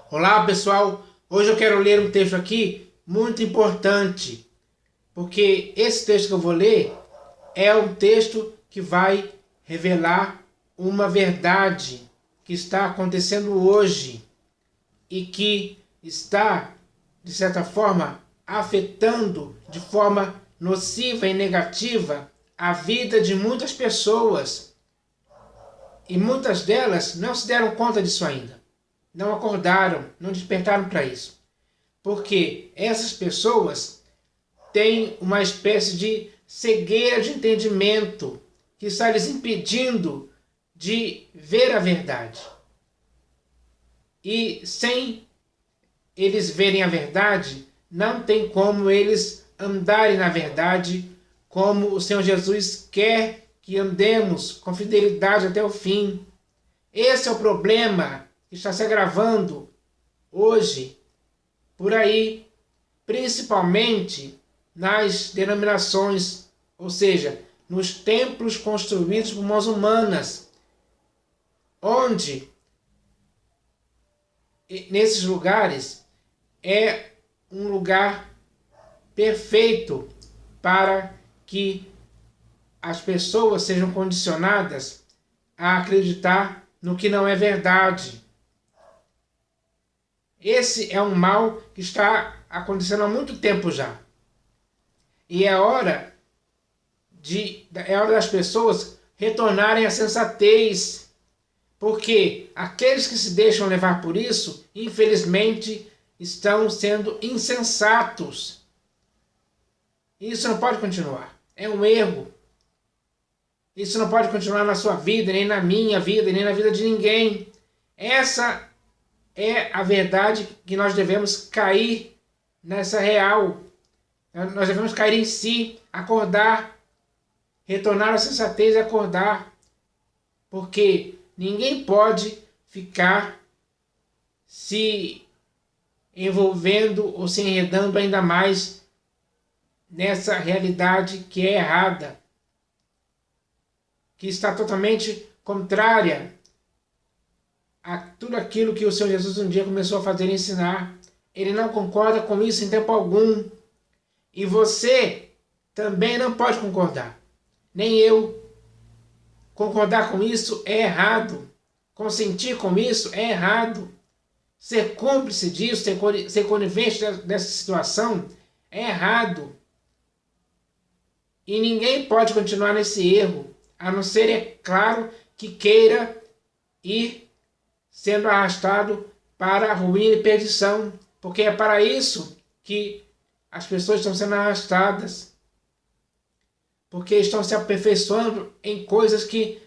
Olá pessoal, hoje eu quero ler um texto aqui muito importante, porque esse texto que eu vou ler é um texto que vai revelar uma verdade que está acontecendo hoje e que está, de certa forma, afetando de forma nociva e negativa a vida de muitas pessoas. E muitas delas não se deram conta disso ainda. Não acordaram, não despertaram para isso. Porque essas pessoas têm uma espécie de cegueira de entendimento que está lhes impedindo de ver a verdade. E sem eles verem a verdade, não tem como eles andarem na verdade como o Senhor Jesus quer que andemos com fidelidade até o fim. Esse é o problema que está se agravando hoje por aí, principalmente nas denominações, ou seja, nos templos construídos por mãos humanas, onde nesses lugares é um lugar perfeito para que as pessoas sejam condicionadas a acreditar no que não é verdade. Esse é um mal que está acontecendo há muito tempo já. E é hora das pessoas retornarem à sensatez, porque aqueles que se deixam levar por isso, infelizmente, estão sendo insensatos. Isso não pode continuar. É um erro. Isso não pode continuar na sua vida, nem na minha vida, nem na vida de ninguém. Essa é a verdade que nós devemos cair nessa real. Nós devemos cair em si, acordar, retornar à sensatez e acordar. Porque ninguém pode ficar se envolvendo ou se enredando ainda mais nessa realidade que é errada, que está totalmente contrária a tudo aquilo que o Senhor Jesus um dia começou a fazer e ensinar. Ele não concorda com isso em tempo algum. E você também não pode concordar. Nem eu. Concordar com isso é errado. Consentir com isso é errado. Ser cúmplice disso, ser conivente dessa situação é errado. E ninguém pode continuar nesse erro, a não ser, é claro, que queira ir sendo arrastado para a ruína e perdição, porque é para isso que as pessoas estão sendo arrastadas, porque estão se aperfeiçoando em coisas que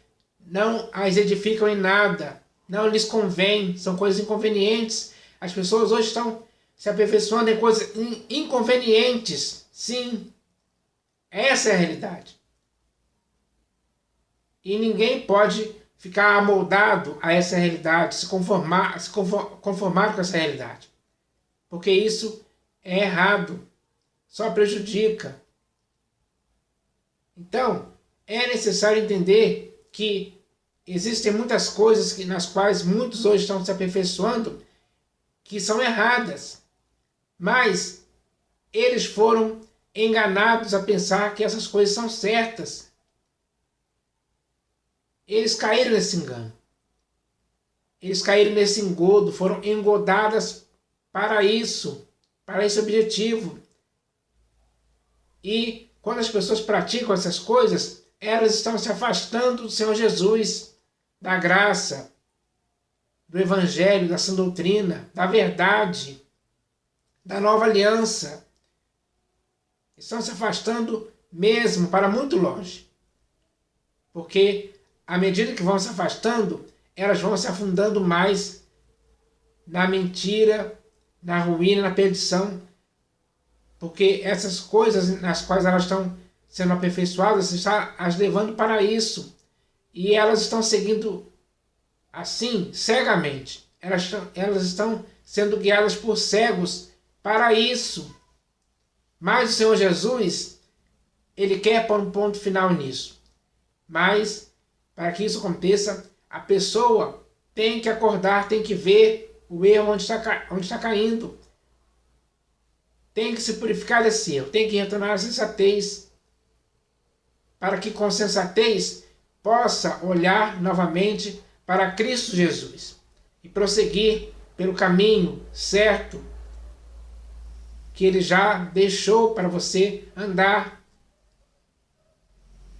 não as edificam em nada, não lhes convém, são coisas inconvenientes. As pessoas hoje estão se aperfeiçoando em coisas inconvenientes, sim, essa é a realidade. E ninguém pode ficar amoldado a essa realidade, se conformar com essa realidade. Porque isso é errado, só prejudica. Então, é necessário entender que existem muitas coisas nas quais muitos hoje estão se aperfeiçoando que são erradas. Mas eles foram enganados a pensar que essas coisas são certas. Eles caíram nesse engano. Eles caíram nesse engodo, foram engodadas para esse objetivo. E quando as pessoas praticam essas coisas, elas estão se afastando do Senhor Jesus, da graça, do Evangelho, da sã doutrina, da verdade, da nova aliança. Estão se afastando mesmo para muito longe. Porque à medida que vão se afastando, elas vão se afundando mais na mentira, na ruína, na perdição. Porque essas coisas nas quais elas estão sendo aperfeiçoadas, está as levando para isso. E elas estão seguindo assim, cegamente. Elas estão sendo guiadas por cegos para isso. Mas o Senhor Jesus, Ele quer pôr um ponto final nisso. Mas para que isso aconteça, a pessoa tem que acordar, tem que ver o erro onde está caindo. Tem que se purificar desse erro, tem que retornar à sensatez, para que com sensatez possa olhar novamente para Cristo Jesus e prosseguir pelo caminho certo que Ele já deixou para você andar.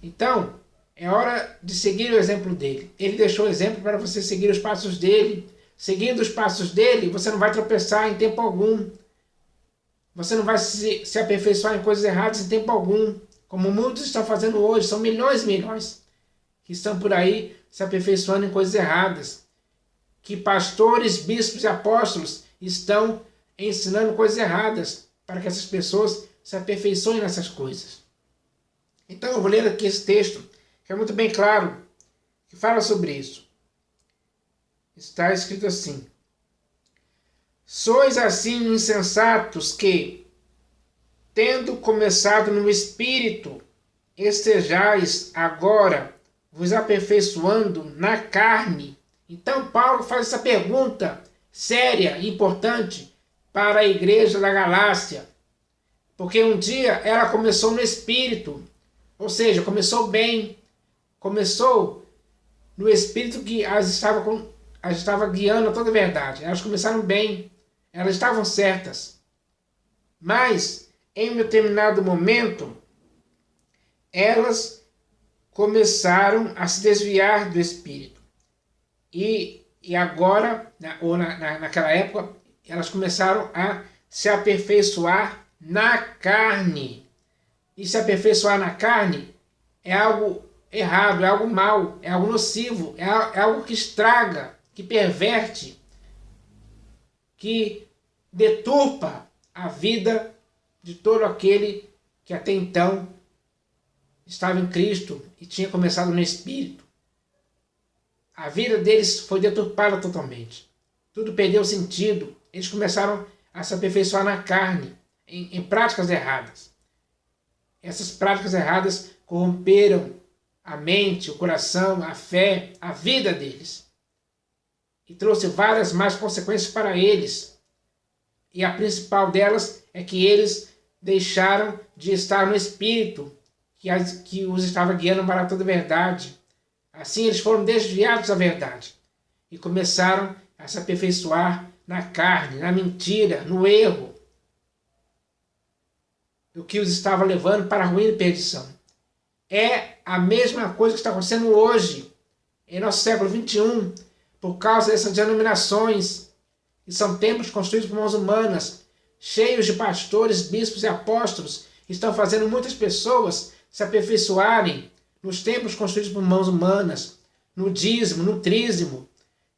Então, é hora de seguir o exemplo dele. Ele deixou o exemplo para você seguir os passos dele. Seguindo os passos dele, você não vai tropeçar em tempo algum. Você não vai se aperfeiçoar em coisas erradas em tempo algum, como muitos estão fazendo hoje. São milhões e milhões que estão por aí se aperfeiçoando em coisas erradas. Que pastores, bispos e apóstolos estão ensinando coisas erradas para que essas pessoas se aperfeiçoem nessas coisas. Então eu vou ler aqui esse texto, que é muito bem claro, que fala sobre isso. Está escrito assim: sois assim insensatos que, tendo começado no Espírito, estejais agora vos aperfeiçoando na carne. Então Paulo faz essa pergunta séria e importante para a igreja da Galácia, porque um dia ela começou no Espírito, ou seja, começou bem, começou no Espírito que as estava guiando a toda a verdade. Elas começaram bem, elas estavam certas. Mas, em um determinado momento, elas começaram a se desviar do Espírito. E agora, naquela época, elas começaram a se aperfeiçoar na carne. E se aperfeiçoar na carne é algo errado, é algo mau, é algo nocivo, é algo que estraga, que perverte, que deturpa a vida de todo aquele que até então estava em Cristo e tinha começado no Espírito. A vida deles foi deturpada totalmente. Tudo perdeu sentido. Eles começaram a se aperfeiçoar na carne, em práticas erradas. Essas práticas erradas corromperam a mente, o coração, a fé, a vida deles. E trouxe várias más consequências para eles. E a principal delas é que eles deixaram de estar no Espírito, que os estava guiando para toda a verdade. Assim eles foram desviados da verdade e começaram a se aperfeiçoar na carne, na mentira, no erro, o que os estava levando para a ruína e perdição. É a mesma coisa que está acontecendo hoje, em nosso século XXI, por causa dessas denominações, que são templos construídos por mãos humanas, cheios de pastores, bispos e apóstolos, que estão fazendo muitas pessoas se aperfeiçoarem nos templos construídos por mãos humanas, no dízimo, no trízimo.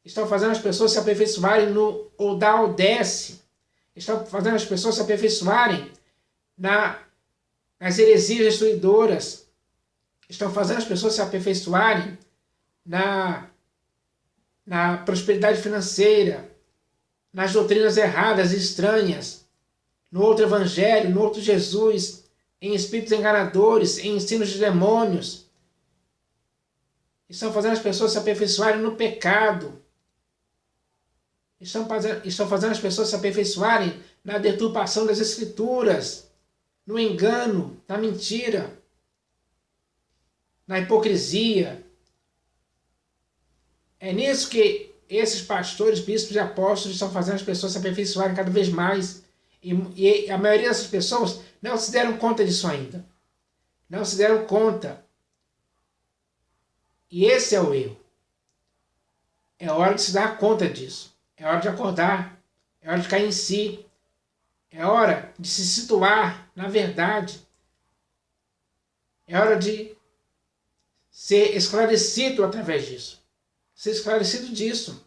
Estão fazendo as pessoas se aperfeiçoarem no Odá Odesse. Estão fazendo as pessoas se aperfeiçoarem nas heresias destruidoras. Estão fazendo as pessoas se aperfeiçoarem na prosperidade financeira, nas doutrinas erradas e estranhas, no outro evangelho, no outro Jesus, em espíritos enganadores, em ensinos de demônios. Estão fazendo as pessoas se aperfeiçoarem no pecado. Estão fazendo as pessoas se aperfeiçoarem na deturpação das Escrituras, no engano, na mentira, na hipocrisia. É nisso que esses pastores, bispos e apóstolos estão fazendo as pessoas se aperfeiçoarem cada vez mais. E a maioria dessas pessoas não se deram conta disso ainda. Não se deram conta. E esse é o erro. É hora de se dar conta disso. É hora de acordar. É hora de cair em si. É hora de se situar na verdade. É hora de ser esclarecido através disso. Ser esclarecido disso.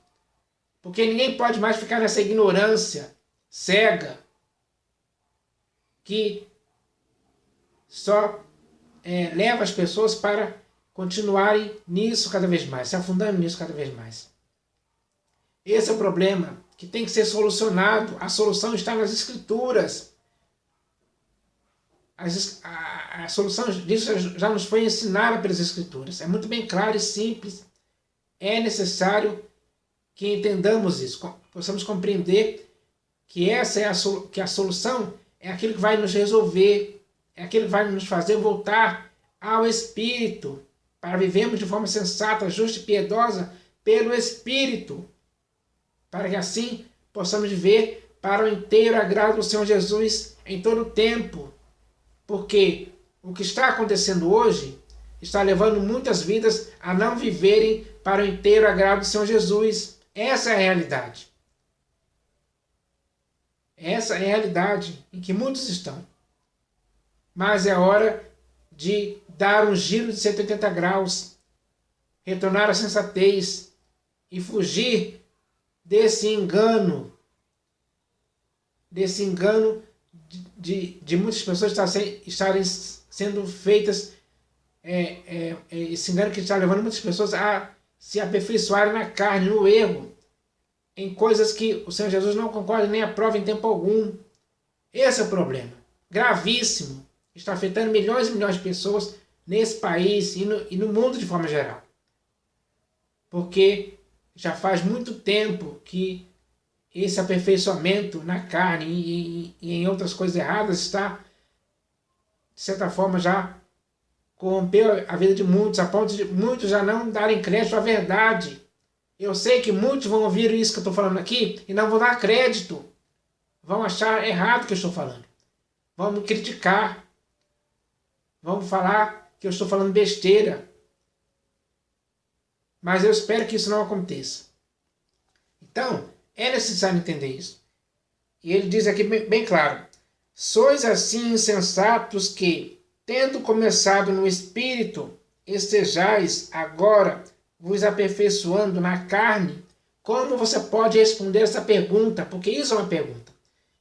Porque ninguém pode mais ficar nessa ignorância cega que só leva as pessoas para continuarem nisso cada vez mais, se afundando nisso cada vez mais. Esse é o problema que tem que ser solucionado. A solução está nas Escrituras. A solução disso já nos foi ensinada pelas Escrituras. É muito bem claro e simples. É necessário que entendamos isso, possamos compreender que essa é que a solução é aquilo que vai nos resolver, é aquilo que vai nos fazer voltar ao Espírito, para vivermos de forma sensata, justa e piedosa pelo Espírito, para que assim possamos viver para o inteiro agrado do Senhor Jesus em todo o tempo. Porque o que está acontecendo hoje está levando muitas vidas a não viverem para o inteiro agrado do Senhor Jesus. Essa é a realidade. Essa é a realidade em que muitos estão. Mas é hora de dar um giro de 180 graus, retornar à sensatez e fugir desse engano de muitas pessoas estarem sendo feitas, esse engano que está levando muitas pessoas a se aperfeiçoarem na carne, no erro, em coisas que o Senhor Jesus não concorda nem aprova em tempo algum. Esse é o problema, gravíssimo, está afetando milhões e milhões de pessoas nesse país e no mundo de forma geral. Porque já faz muito tempo que esse aperfeiçoamento na carne e em outras coisas erradas está, de certa forma, já corrompeu a vida de muitos, a ponto de muitos já não darem crédito à verdade. Eu sei que muitos vão ouvir isso que eu estou falando aqui e não vão dar crédito. Vão achar errado o que eu estou falando. Vão me criticar. Vão falar que eu estou falando besteira. Mas eu espero que isso não aconteça. Então, é necessário entender isso. E ele diz aqui bem claro: sois assim insensatos que, tendo começado no Espírito, estejais agora vos aperfeiçoando na carne. Como você pode responder essa pergunta? Porque isso é uma pergunta.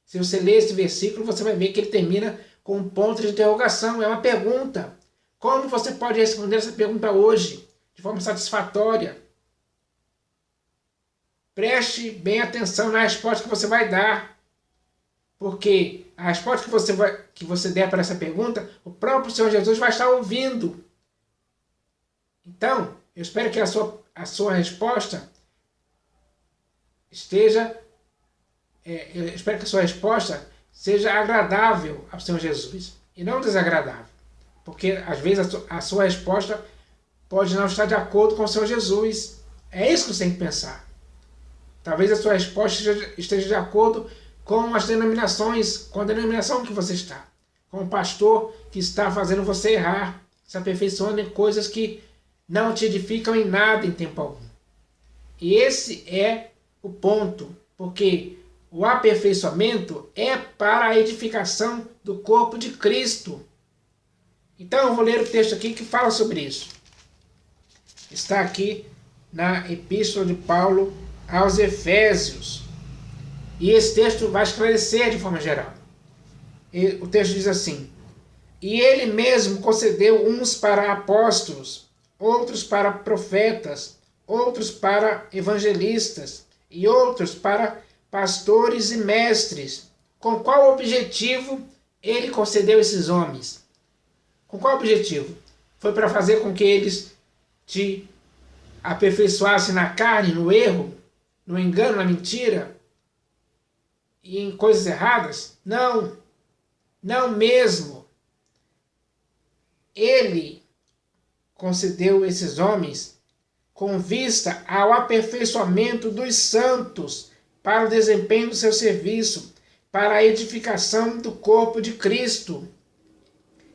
Se você ler esse versículo, você vai ver que ele termina com um ponto de interrogação. É uma pergunta. Como você pode responder essa pergunta hoje, de forma satisfatória? Preste bem atenção na resposta que você vai dar. Porque a resposta que você der para essa pergunta, o próprio Senhor Jesus vai estar ouvindo. Então, eu espero que a sua resposta seja agradável ao Senhor Jesus e não desagradável. Porque às vezes a sua resposta pode não estar de acordo com o Senhor Jesus. É isso que você tem que pensar. Talvez a sua resposta esteja de acordo com as denominações, com a denominação que você está. Com o pastor que está fazendo você errar, se aperfeiçoando em coisas que não te edificam em nada em tempo algum. E esse é o ponto, porque o aperfeiçoamento é para a edificação do corpo de Cristo. Então eu vou ler o texto aqui que fala sobre isso. Está aqui na Epístola de Paulo aos Efésios. E esse texto vai esclarecer de forma geral. E o texto diz assim: e ele mesmo concedeu uns para apóstolos, outros para profetas, outros para evangelistas e outros para pastores e mestres. Com qual objetivo ele concedeu esses homens? Com qual objetivo? Foi para fazer com que eles te aperfeiçoassem na carne, no erro, no engano, na mentira e em coisas erradas? Não, não mesmo. Ele concedeu esses homens com vista ao aperfeiçoamento dos santos para o desempenho do seu serviço, para a edificação do corpo de Cristo.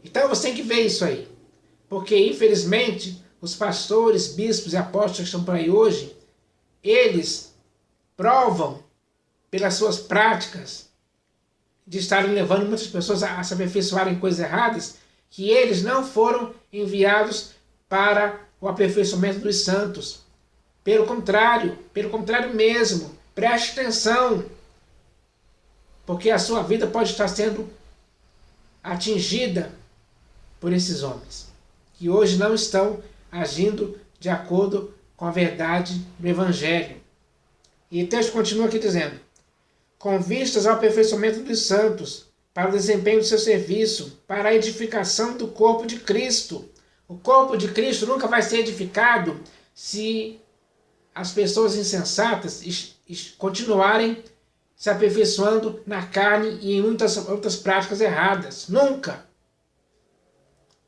Então você tem que ver isso aí, porque infelizmente os pastores, bispos e apóstolos que estão por aí hoje, eles provam pelas suas práticas de estarem levando muitas pessoas a se aperfeiçoarem em coisas erradas, que eles não foram enviados para o aperfeiçoamento dos santos. Pelo contrário mesmo, preste atenção, porque a sua vida pode estar sendo atingida por esses homens, que hoje não estão agindo de acordo com a verdade do Evangelho. E o texto continua aqui dizendo: com vistas ao aperfeiçoamento dos santos, para o desempenho do seu serviço, para a edificação do corpo de Cristo. O corpo de Cristo nunca vai ser edificado se as pessoas insensatas continuarem se aperfeiçoando na carne e em muitas outras práticas erradas. Nunca!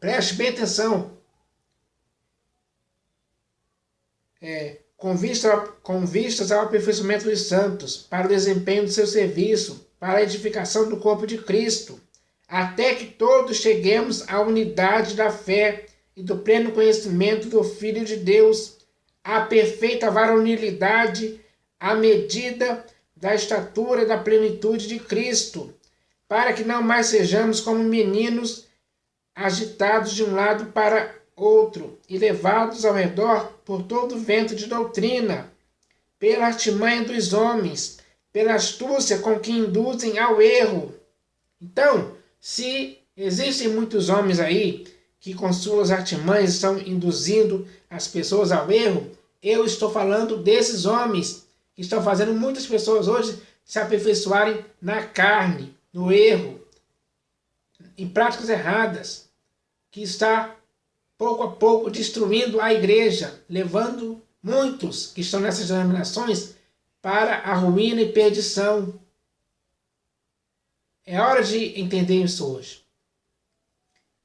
Preste bem atenção. Com vistas ao aperfeiçoamento dos santos, para o desempenho do seu serviço, para a edificação do corpo de Cristo, até que todos cheguemos à unidade da fé e do pleno conhecimento do Filho de Deus, à perfeita varonilidade, à medida da estatura da plenitude de Cristo, para que não mais sejamos como meninos agitados de um lado para outro e levados ao redor por todo vento de doutrina, pela artimanha dos homens, pela astúcia com que induzem ao erro. Então, se existem muitos homens aí que com suas artimanhas estão induzindo as pessoas ao erro, eu estou falando desses homens que estão fazendo muitas pessoas hoje se aperfeiçoarem na carne, no erro, em práticas erradas, que está pouco a pouco destruindo a igreja, levando muitos que estão nessas denominações para a ruína e perdição. É hora de entender isso hoje.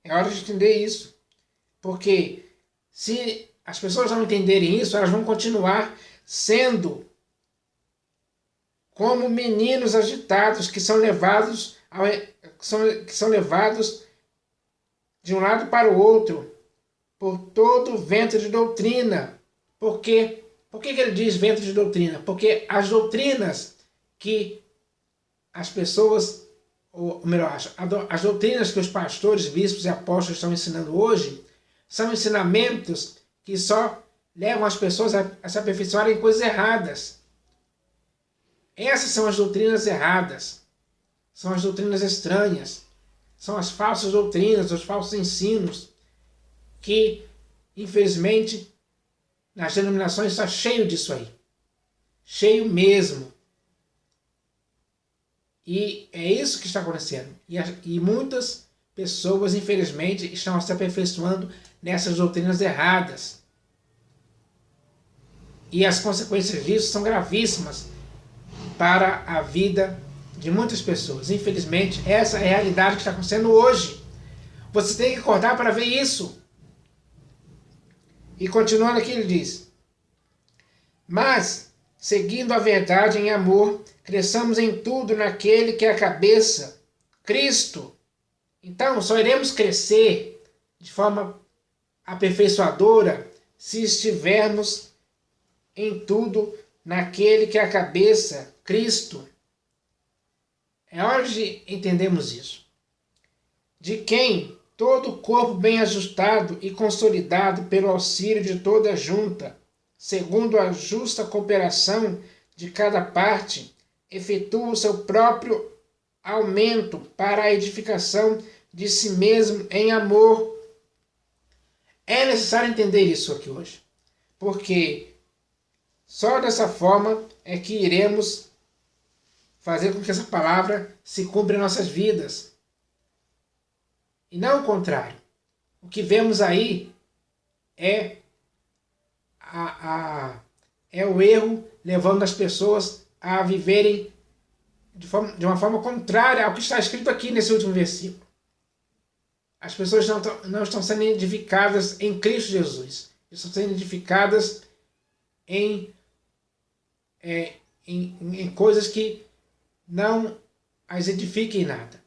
É hora de entender isso. Porque se as pessoas não entenderem isso, elas vão continuar sendo como meninos agitados que são levados de um lado para o outro por todo vento de doutrina. Por quê? Por que ele diz vento de doutrina? Porque as doutrinas que as pessoas, ou melhor, as doutrinas que os pastores, bispos e apóstolos estão ensinando hoje são ensinamentos que só levam as pessoas a se aperfeiçoarem em coisas erradas. Essas são as doutrinas erradas. São as doutrinas estranhas. São as falsas doutrinas, os falsos ensinos que, infelizmente, nas denominações está cheio disso aí. Cheio mesmo. E é isso que está acontecendo. E muitas pessoas, infelizmente, estão se aperfeiçoando nessas doutrinas erradas. E as consequências disso são gravíssimas para a vida de muitas pessoas. Infelizmente, essa é a realidade que está acontecendo hoje. Você tem que acordar para ver isso. E continuando aqui, ele diz: mas, seguindo a verdade em amor, cresçamos em tudo naquele que é a cabeça, Cristo. Então, só iremos crescer de forma aperfeiçoadora se estivermos em tudo naquele que é a cabeça, Cristo. É hora de entendermos isso. De quem todo o corpo bem ajustado e consolidado pelo auxílio de toda a junta, segundo a justa cooperação de cada parte, efetua o seu próprio aumento para a edificação de si mesmo em amor. É necessário entender isso aqui hoje, porque só dessa forma é que iremos fazer com que essa palavra se cumpra em nossas vidas. E não o contrário. O que vemos aí é o erro levando as pessoas a viverem de uma forma contrária ao que está escrito aqui nesse último versículo. As pessoas não estão sendo edificadas em Cristo Jesus. Estão sendo edificadas em coisas que não as edifiquem em nada.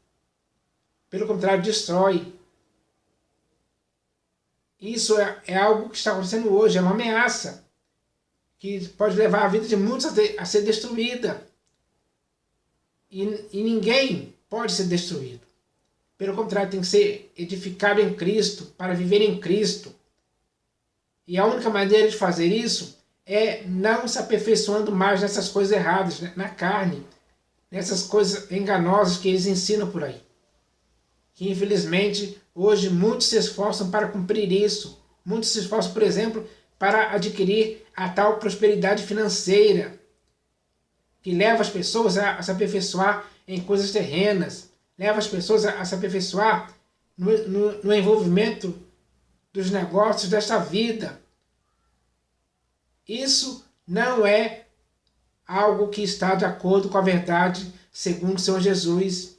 Pelo contrário, destrói. Isso é algo que está acontecendo hoje, é uma ameaça que pode levar a vida de muitos a ser destruída. E ninguém pode ser destruído. Pelo contrário, tem que ser edificado em Cristo, para viver em Cristo. E a única maneira de fazer isso é não se aperfeiçoando mais nessas coisas erradas, na carne, nessas coisas enganosas que eles ensinam por aí. Que infelizmente hoje muitos se esforçam para cumprir isso. Muitos se esforçam, por exemplo, para adquirir a tal prosperidade financeira, que leva as pessoas a se aperfeiçoar em coisas terrenas, leva as pessoas a se aperfeiçoar no envolvimento dos negócios desta vida. Isso não é algo que está de acordo com a verdade segundo o Senhor Jesus.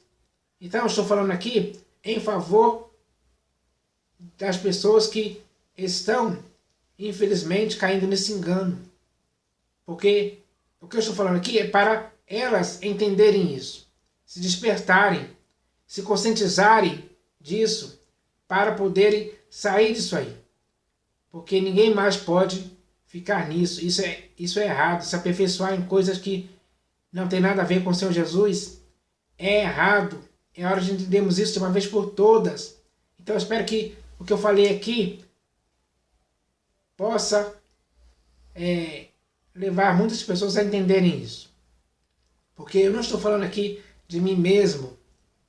Então eu estou falando aqui em favor das pessoas que estão, infelizmente, caindo nesse engano. Porque o que eu estou falando aqui é para elas entenderem isso, se despertarem, se conscientizarem disso, para poderem sair disso aí. Porque ninguém mais pode ficar nisso. Isso é errado. Se aperfeiçoar em coisas que não tem nada a ver com o Senhor Jesus é errado. É hora de entendermos isso de uma vez por todas. Então eu espero que o que eu falei aqui possa levar muitas pessoas a entenderem isso. Porque eu não estou falando aqui de mim mesmo,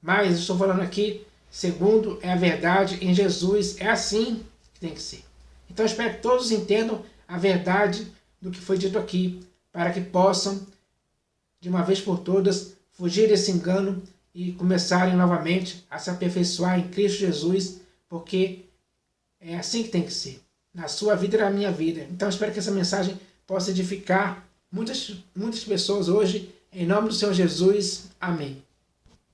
mas estou falando aqui segundo é a verdade em Jesus. É assim que tem que ser. Então eu espero que todos entendam a verdade do que foi dito aqui, para que possam, de uma vez por todas, fugir desse engano e começarem novamente a se aperfeiçoar em Cristo Jesus, porque é assim que tem que ser, na sua vida e na minha vida. Então eu espero que essa mensagem possa edificar muitas pessoas hoje, em nome do Senhor Jesus. Amém.